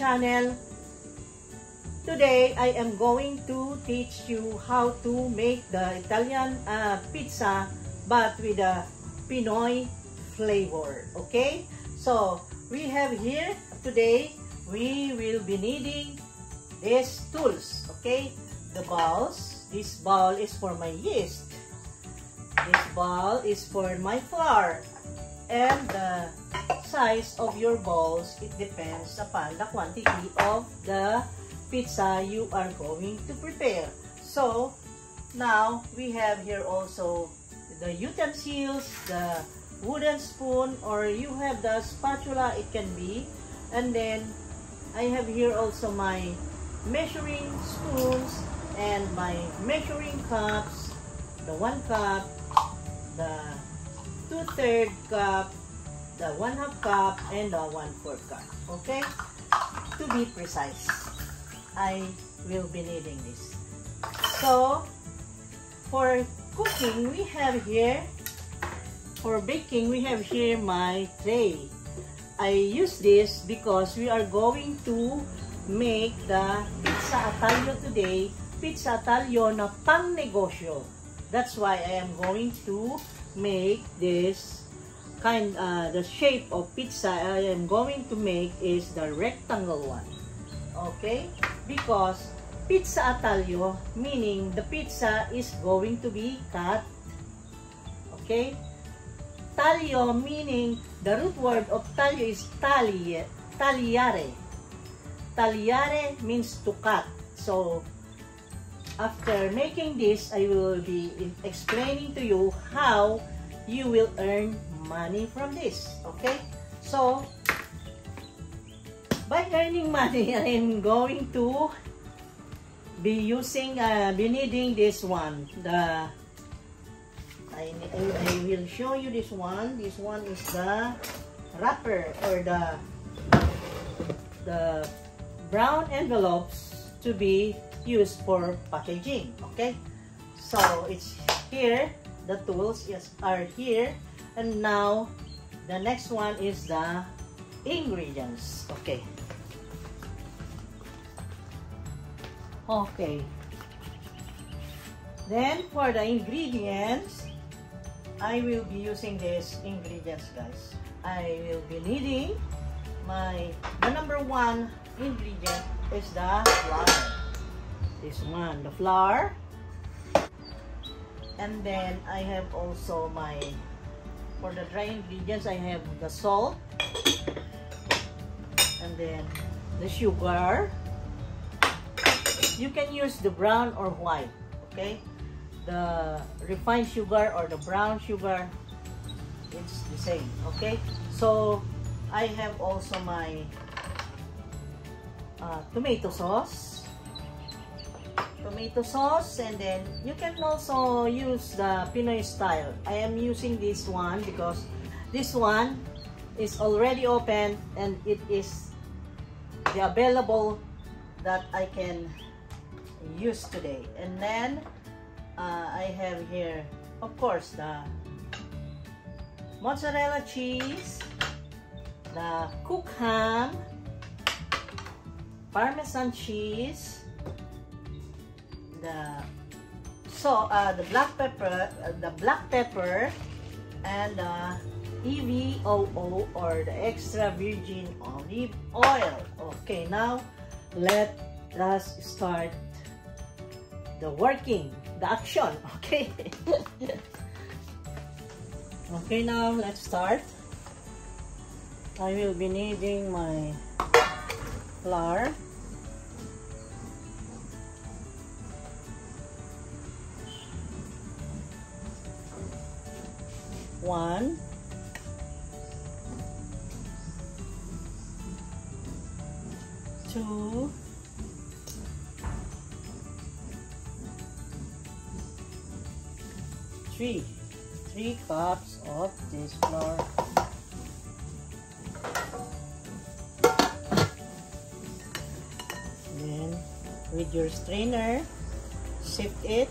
channel. Today, I am going to teach you how to make the Italian pizza but with a Pinoy flavor. Okay? So, we have here today, we will be needing these tools. Okay? The balls. This bowl is for my yeast. This bowl is for my flour. And the size of your balls, it depends upon the quantity of the pizza you are going to prepare. So, now we have here also the utensils, the wooden spoon, or you have the spatula, it can be. And then, I have here also my measuring spoons and my measuring cups, the 1 cup, the 2/3 cup, the 1/2 cup, and the 1/4 cup. Okay? To be precise, I will be needing this. So, for cooking, we have here, for baking, we have here my tray. I use this because we are going to make the pizza taglio today, pizza taglio na pangnegosyo. That's why I am going to make this kind, the shape of pizza I am going to make is the rectangle one. Okay? Because pizza taglio, meaning the pizza is going to be cut. Okay? Taglio, meaning the root word of taglio is tagliare. Tagliare means to cut. So, after making this, I will be explaining to you how you will earn money from this. Okay? So, by earning money, I am going to be using, be needing this one. I will show you this one. This one is the wrapper or the brown envelopes to be used for packaging. Okay, so it's here, the tools are here, and now the next one is the ingredients. Okay, then for the ingredients, I will be using these ingredients, guys. I will be needing the number 1 ingredient is the flour. This one, the flour, and then I have also for the dry ingredients, I have the salt, and then the sugar. You can use the brown or white, okay? The refined sugar or the brown sugar, it's the same, okay? So, I have also my tomato sauce, and then you can also use the Pinoy style. I am using this one because this one is already open and it is the available that I can use today. And then I have here, of course, the mozzarella cheese, the cooked ham, Parmesan cheese, the black pepper, and the EVOO or the extra virgin olive oil. Okay, now let us start the action. Okay. Okay, now let's start. I will be needing my flour, one, 2, 3 cups of this flour. Then with your strainer, sift it.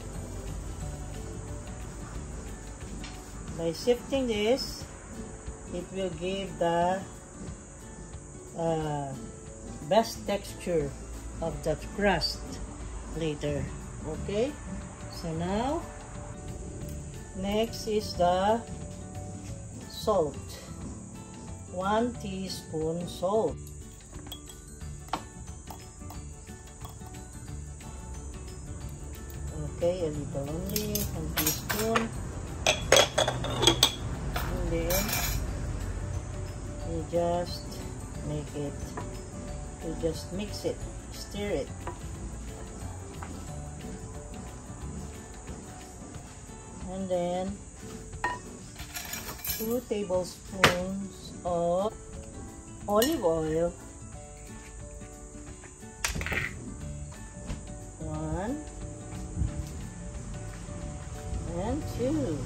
By sifting this, it will give the best texture of the crust later. Okay, so now next is the salt. 1 teaspoon salt. Okay, a little only, 1 teaspoon. And then you just make it, you just mix it, stir it. And then 2 tablespoons of olive oil. 1 and 2.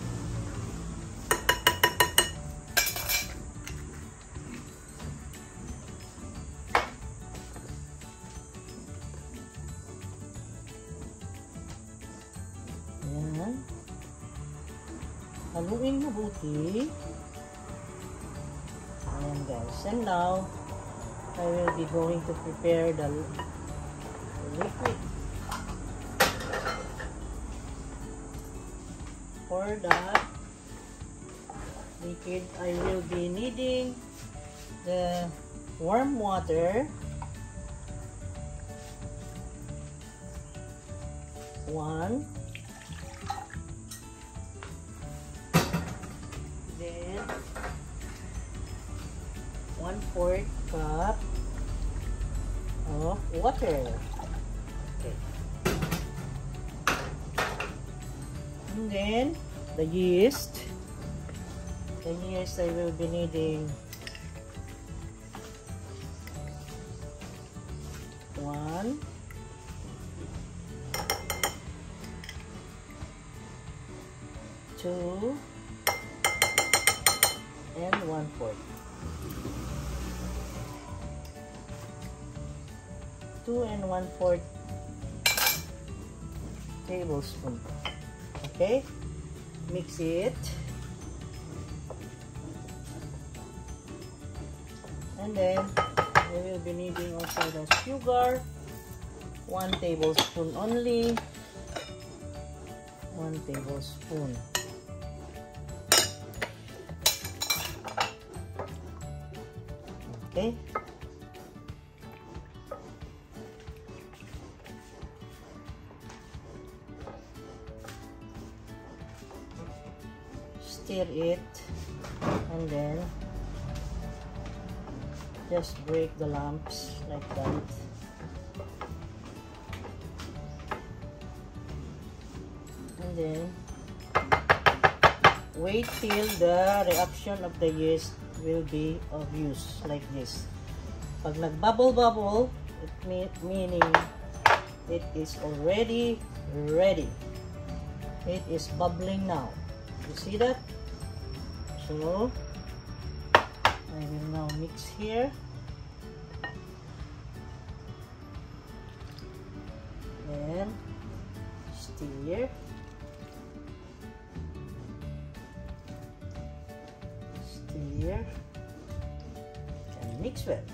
Ayan. Haluin mabuti. Ayan guys. And now, I will be going to prepare the liquid. For that liquid, I will be needing the warm water, 1, then 1/4 cup of water. Okay. And then the yeast. The yeast I will be needing 1, 2, and 1/4. 2 and 1/4 tablespoon. Okay, mix it, and then we will be needing also the sugar, 1 tablespoon only, 1 tablespoon. Okay. Stir it, and then just break the lumps like that. And then wait till the reaction of the yeast will be of use, like this. Pag nag-bubble, it meaning it is already ready. It is bubbling now. You see that? So I will now mix here. Then stir. Stir. And mix well.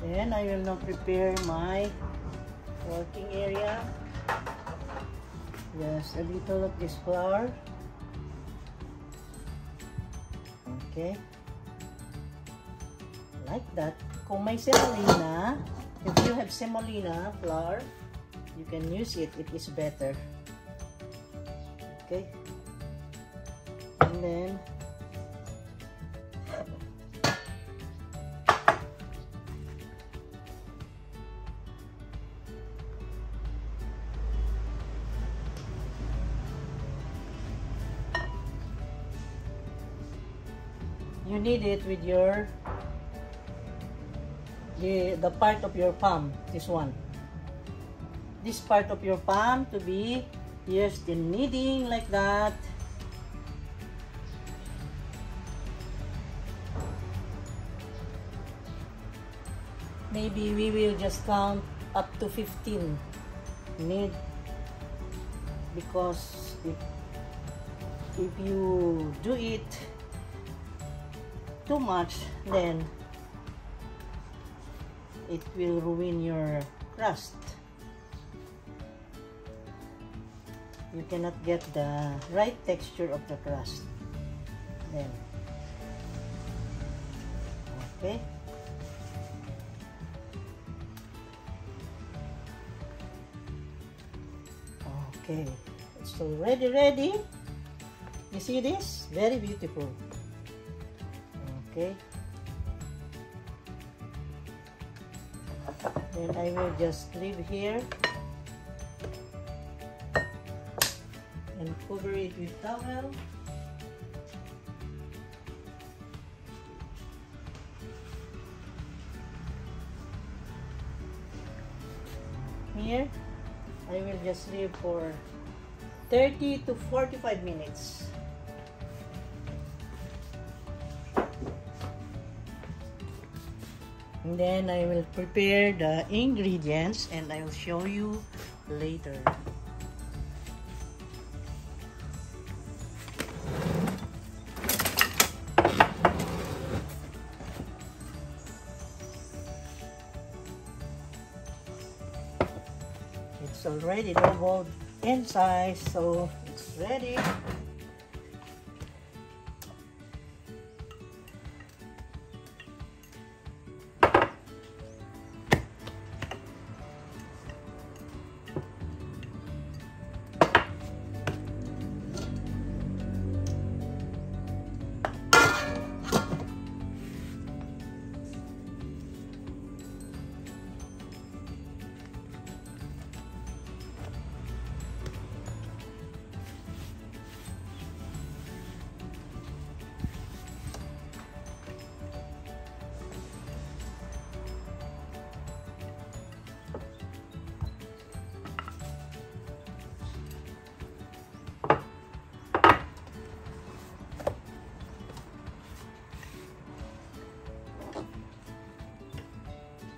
Then I will now prepare my working area. Just a little of this flour. Okay. Like that. Kung may semolina, if you have semolina flour, you can use it. It is better. Okay. And then you need it with your the part of your palm, this one. This part of your palm to be just kneading like that. Maybe we will just count up to 15 knead, because if you do it too much, then it will ruin your crust. You cannot get the right texture of the crust then. Okay. Okay, it's already ready. You see this? Very beautiful. Okay. Then I will just leave here and cover it with towel. Here, I will just leave for 30 to 45 minutes. And then I will prepare the ingredients and I will show you later. It's already doubled in size, so it's ready.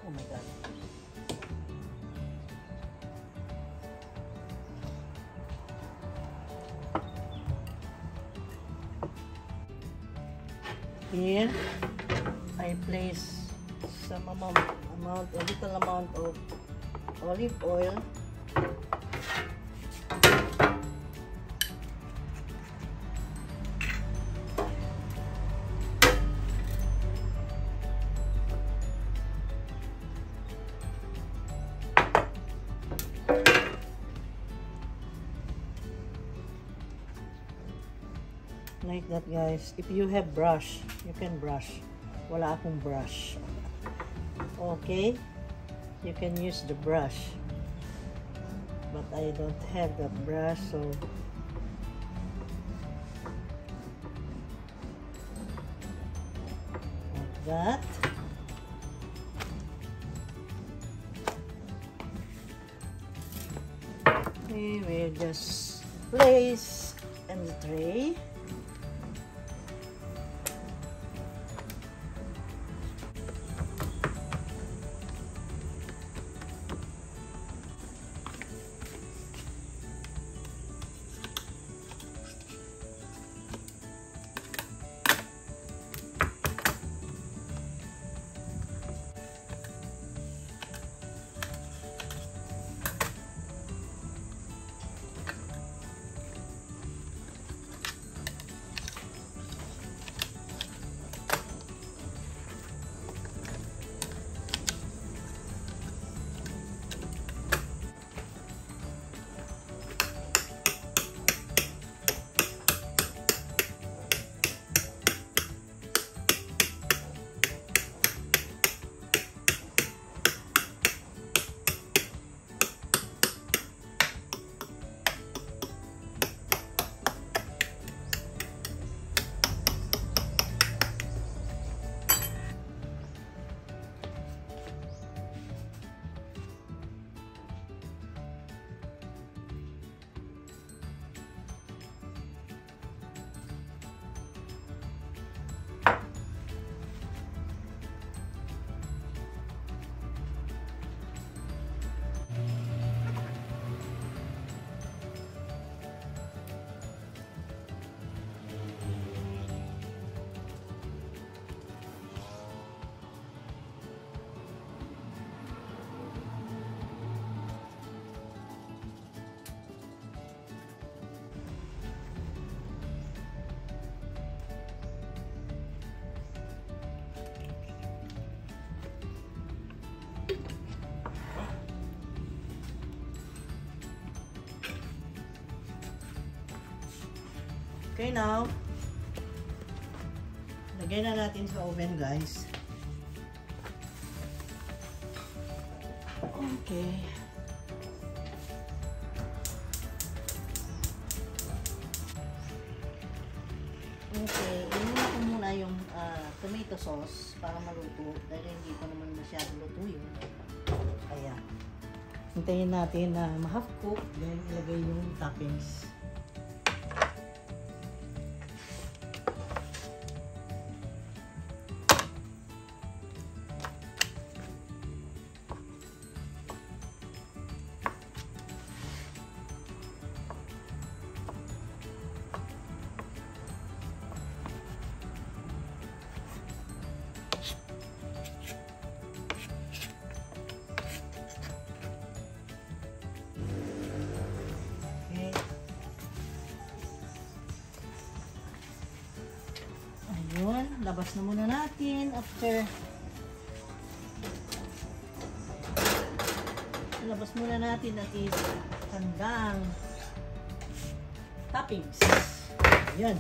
Oh my God. Here, I place some a little amount of olive oil. Like that, guys. If you have brush, you can brush. Wala akong brush. Okay? You can use the brush. But I don't have that brush, so like that. We will just place in the tray. Okay, now, lagay na natin sa oven, guys. Okay. Okay, inuna ko muna yung tomato sauce para maluto dahil hindi ko naman masyado luto yun. Kaya, hintayin natin na ma-half cook then ilagay yung toppings. Ayun, labas na muna natin after labas muna natin at handang toppings. Ayan.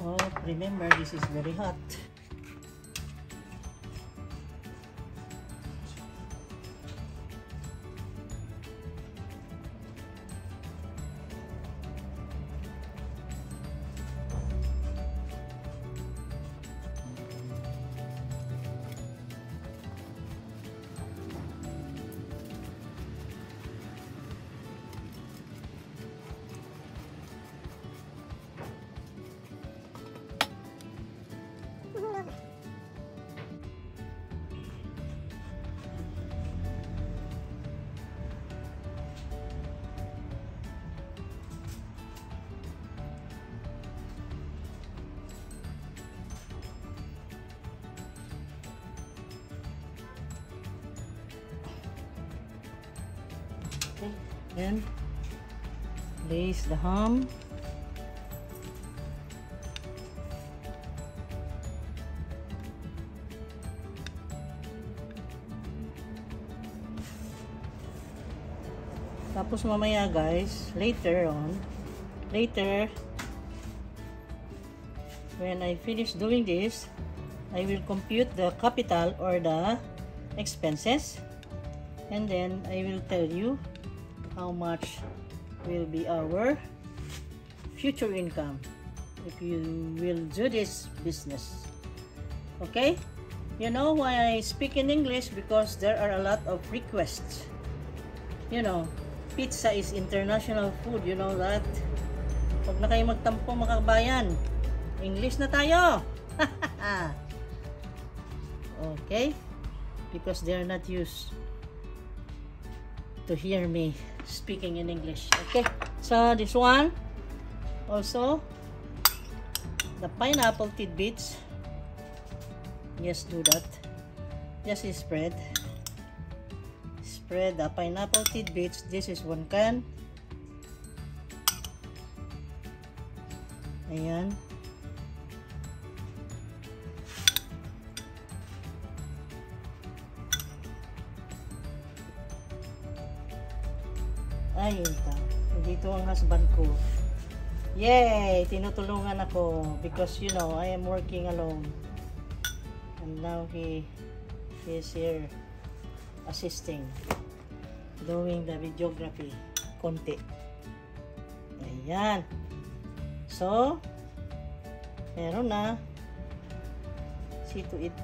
Oh, remember this is very hot. Okay, then place the ham. Tapos mamaya guys, later when I finish doing this, I will compute the capital or the expenses, and then I will tell you how much will be our future income if you will do this business. Okay, you know why I speak in English? Because there are a lot of requests. You know, pizza is international food, you know that. Huwag na kayo magtampo mga kabayan, English na tayo. Okay, because they're not used to hear me speaking in English. Okay, so this one also, the pineapple tidbits, just do that, just spread the pineapple tidbits. This is 1 can. Ayan. Ayun ta. Dito ang husband ko. Yay! Tinutulungan ako because you know, I am working alone. And now he is here assisting, doing the videography. Konti. Ayan. So, meron na. See to it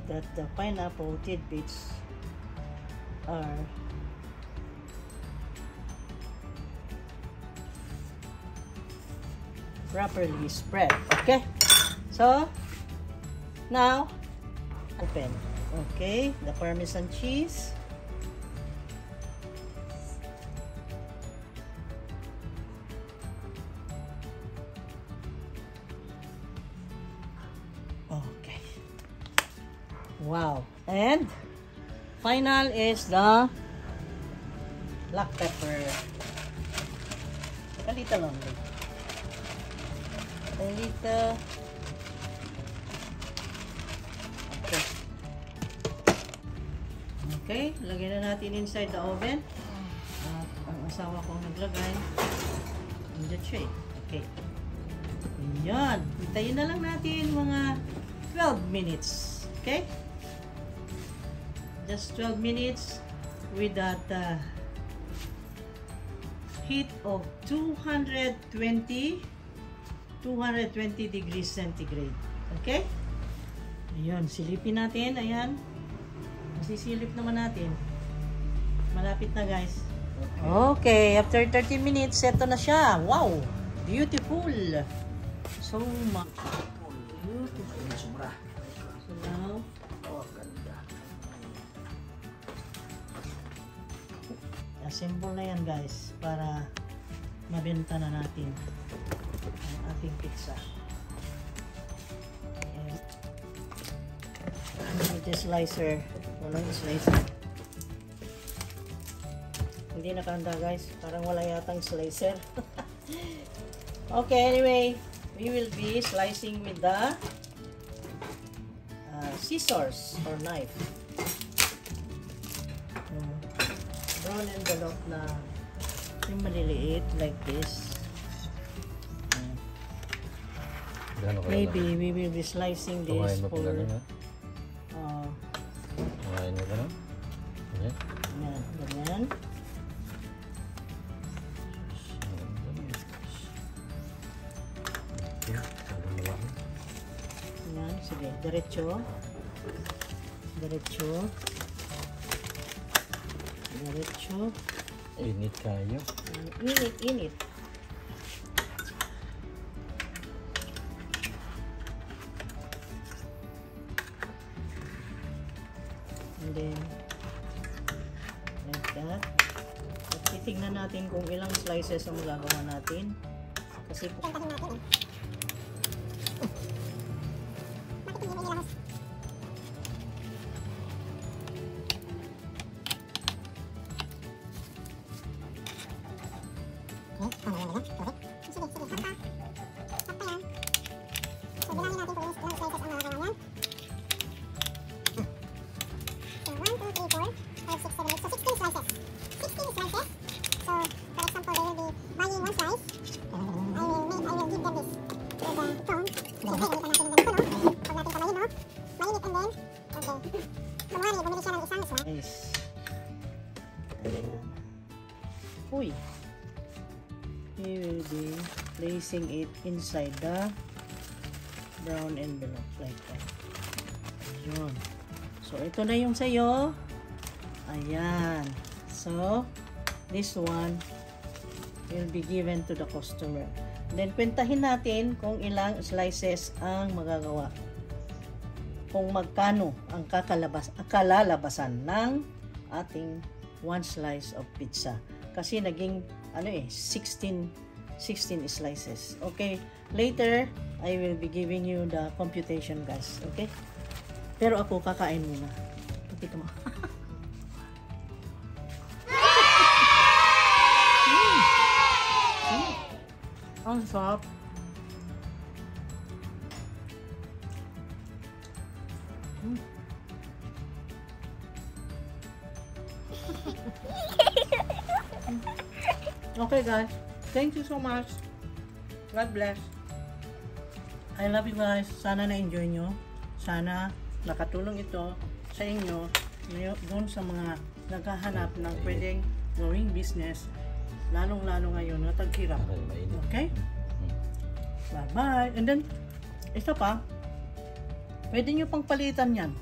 that the pineapple tidbits are properly spread. Okay, so now open. Okay, the Parmesan cheese. Okay, wow. And final is the black pepper. Kalita lang. Dito. Okay. Okay, lagyan na natin inside the oven. At ang asawa kong naglagay in the tray. Okay. Ayan. Hintayin na lang natin mga 12 minutes. Okay? Just 12 minutes with that heat of 220 degrees centigrade. Okay? Ayan. Silipin natin. Ayan. Masisilip naman natin. Malapit na, guys. Okay. After 30 minutes, eto na siya. Wow! Beautiful! So much beautiful. So now, ganda. Assemble na yan, guys, para mabenta na natin ang ating pizza. With the slicer. Walang slicer. Hindi nakahanda, guys. Parang wala yatang slicer. Okay, anyway, we will be slicing with the scissors or knife. Brown envelope na yung maliliit like this. Maybe we will be slicing this for ganyan. Yan, sige, diretso. Init kayo. Init. And then, like that. At titignan natin kung ilang slices ang magagawa natin. Kasi we will be placing it inside the brown envelope like that. Ayun. So, ito na yung sayo. Ayan. So, this one will be given to the customer. Then, kwentahin natin kung ilang slices ang magagawa. Kung magkano ang kalalabasan ng ating one slice of pizza. Kasi naging 16 slices. Okay, later I will be giving you the computation, guys. Okay, pero ako kakain muna. Pakita mo. Ang sarap. Okay, guys, thank you so much. God bless. I love you, guys. Sana na-enjoy nyo. Sana nakatulong ito sa inyo doon sa mga naghahanap ng pwedeng gawing business, lalong-lalo ngayon na tag-hirap. Okay? Bye-bye. And then, isa pa, pwede nyo pang palitan yan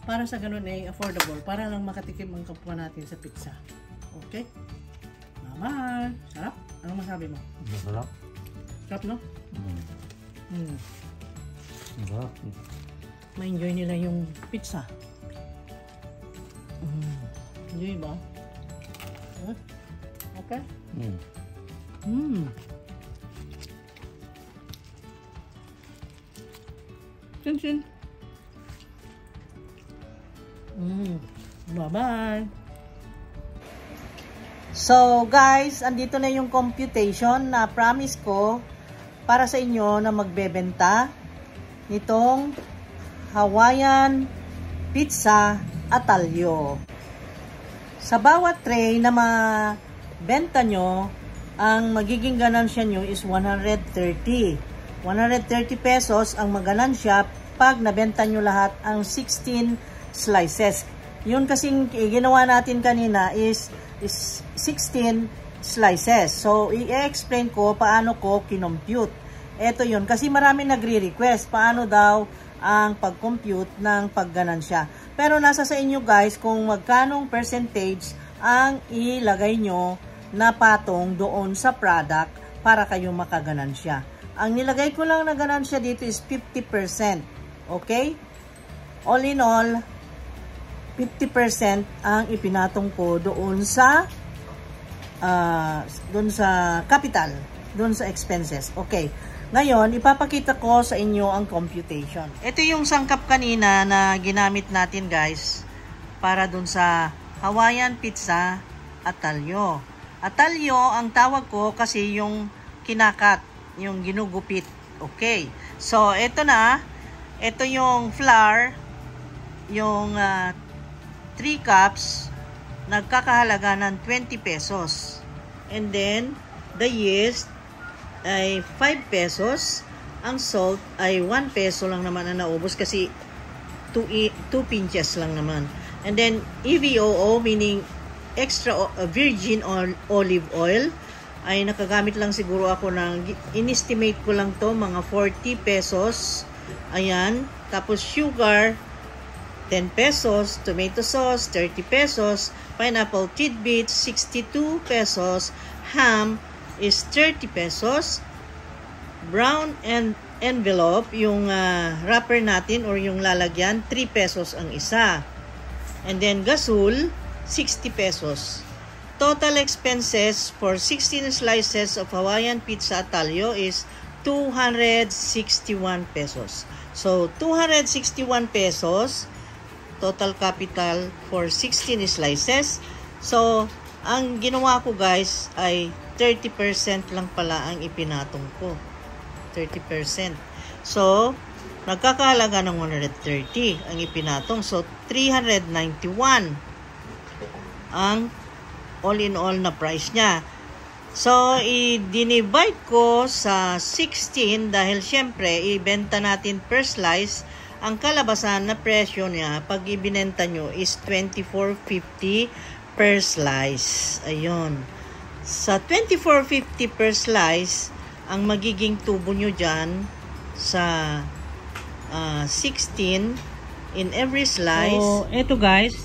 para sa ganun ay affordable, para lang makatikim ang kapwa natin sa pizza. Okay? Bye! Sarap? Anong masabi mo? Masarap. Sarap, no? Sarap. Ma-enjoy nila yung pizza. Enjoy ba? Okay? Chin-chin. Bye-bye! So guys, andito na yung computation na promise ko para sa inyo na magbebenta nitong Hawaiian pizza at taglio. Sa bawat tray na mabenta nyo ang magiging ganansya nyo is 130. 130 pesos ang maganansya pag nabenta nyo lahat ang 16 slices. Yun kasing ginawa natin kanina is 16 slices. So, i-explain ko paano ko kinompute. Ito yun. Kasi marami nagre-request. Paano daw ang pag-compute ng pagganansya. Pero nasa sa inyo guys kung magkanong percentage ang ilagay nyo na patong doon sa product para kayong makaganansya. Ang nilagay ko lang na ganansya dito is 50%. Okay? All in all, 50% ang ipinatong ko doon sa capital, doon sa expenses. Okay. Ngayon, ipapakita ko sa inyo ang computation. Ito yung sangkap kanina na ginamit natin guys para doon sa Hawaiian pizza at TAGLIO. TAGLIO ang tawag ko kasi yung kinakat, yung ginugupit. Okay. So, ito na. Ito yung flour, yung 3 cups, nagkakahalaga ng 20 pesos. And then, the yeast ay 5 pesos. Ang salt ay 1 peso lang naman na naubos kasi 2 pinches lang naman. And then, EVOO, meaning extra virgin olive oil, ay nakagamit lang siguro ako ng, in-estimate ko lang to mga 40 pesos. Ayan. Tapos sugar, 10 pesos. Tomato sauce, 30 pesos. Pineapple tidbits, 62 pesos. Ham is 30 pesos. Brown and envelope, yung wrapper natin or yung lalagyan, 3 pesos ang isa. And then gasol, 60 pesos. Total expenses for 16 slices of Hawaiian pizza at TAGLIO is 261 pesos. So, 261 pesos total capital for 16 slices. So, ang ginawa ko guys ay 30% lang pala ang ipinatong ko. 30%. So, nagkakahalaga ng 130 ang ipinatong. So, 391 ang all in all na price niya. So, i-divide ko sa 16 dahil syempre, ibenta natin per slice. Ang kalabasan na presyo niya pag ibinenta nyo is 24.50 per slice. Ayun. Sa 24.50 per slice, ang magiging tubo nyo dyan sa 16 in every slice. So, eto guys.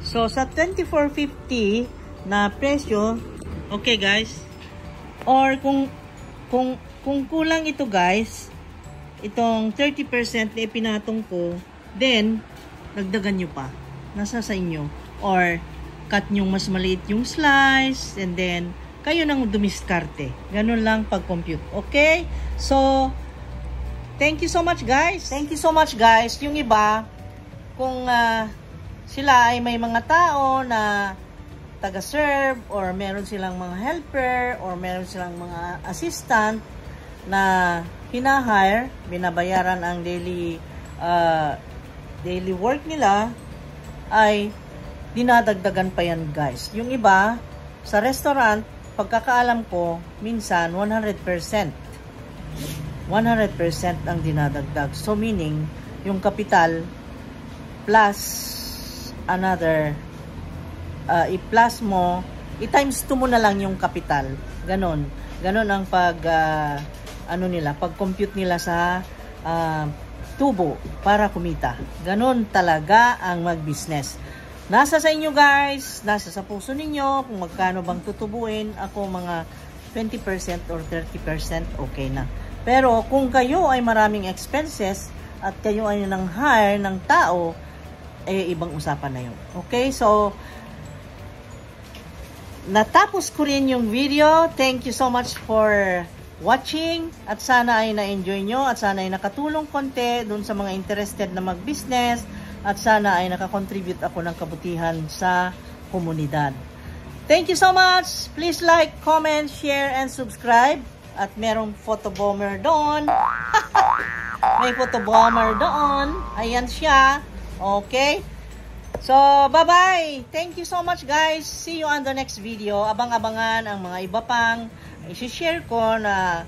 So, sa 24.50 na presyo, okay guys, or kung kulang ito guys, itong 30% na ipinatong ko, then, dagdagan nyo pa. Nasa sa inyo. Or, cut nyo mas maliit yung slice, and then, kayo nang dumiskarte. Ganun lang pag-compute. Okay? So, thank you so much guys. Thank you so much guys. Yung iba, kung sila ay may mga tao na taga-serve, or meron silang mga helper, or meron silang mga assistant na hina-hire, binabayaran ang daily work nila, ay dinadagdagan pa yan guys. Yung iba, sa restaurant, pagkakaalam ko, minsan 100%. 100% ang dinadagdag. So meaning, yung kapital plus another i-plus mo, i-times 2 mo na lang yung kapital. Ganon. Ganon ang pag-compute nila sa tubo para kumita. Ganon talaga ang mag-business. Nasa sa inyo guys, nasa sa puso ninyo kung magkano bang tutubuin. Ako mga 20% or 30% okay na. Pero kung kayo ay maraming expenses at kayo ay nang hire ng tao, eh ibang usapan na yun. Okay, so natapos ko rin yung video. Thank you so much for watching, at sana ay na-enjoy nyo, at sana ay nakatulong konti dun sa mga interested na mag-business, at sana ay nakakontribute ako ng kabutihan sa komunidad. Thank you so much. Please like, comment, share, and subscribe. At merong photobomber doon. May photobomber doon. Ayan siya. Okay. So, bye-bye. Thank you so much guys. See you on the next video. Abang-abangan ang mga iba pang i-share ko na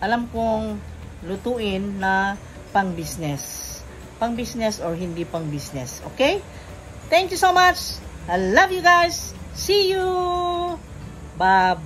alam kong lutuin na pang-business. Pang-business or hindi pang-business. Okay? Thank you so much. I love you guys. See you. Bye.